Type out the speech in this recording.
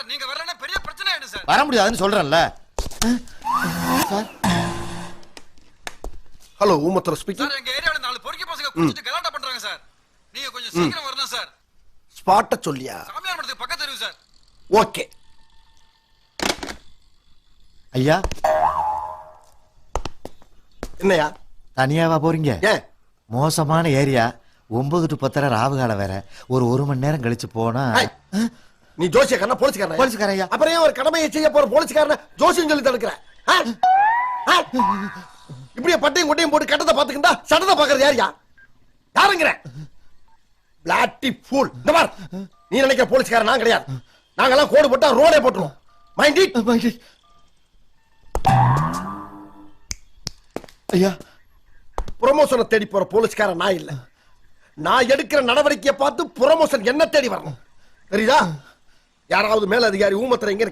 Sir நீங்க வரலன்னா பெரிய பிரச்சனை ஆயிடும் சார். வர முடியாதுன்னு சொல்றேன்ல. Hello ஊமத்தர speaking. சார் எங்க ஏரியால 4 பொறுக்கி பசங்க குடிச்சிட்டு கலாட்டா பண்றாங்க சார். நீங்க கொஞ்சம் சீக்கிரம் வரணும் சார். ஸ்பாட்ட சொல்லியா? சாமியார் மடத்துக்கு பக்கத்து தெரு சார். ஓகே. ஐயா என்னையா தனியாவா போறீங்க? ஏன்? மோசமான ஏரியா. 9 to 10 ராவு காலம் வேற. ஒரு மணி நேரம் கழிச்சு போனா. நீ ஜோசியக்காரனா போலீஸ்காரனா? போலீஸ்காரன் ஐயா. அப்புறம் ஏன் ஒரு கடமையை செய்ய போற போலீஸ்காரனா ஜோசியம் சொல்லி தடுக்கிற? இப்படியே பட்டையும் கொட்டையும் போட்டு கட்டத்தை பாத்துக்கிட்டா சட்டத்தை பாக்குறது யாரியா? யாருங்கிற? பிளாட்டி ஃபூல். இந்த பார், நீ நினைக்கிற போலீஸ்காரன் நான் கிடையாது. நாங்கெல்லாம் கோடு போட்டா ரோடே போட்டுருவோம். Mind it. ஐயா ப்ரமோஷனை தேடி போற போலீஸ்காரன் நான் இல்ல. நான் எடுக்கிற நடவடிக்கையை பார்த்து ப்ரமோஷன் என்ன தேடி வரணும். தெரியுதா? யாராவது மேல அதிகாரி ஊமத்திர எங்க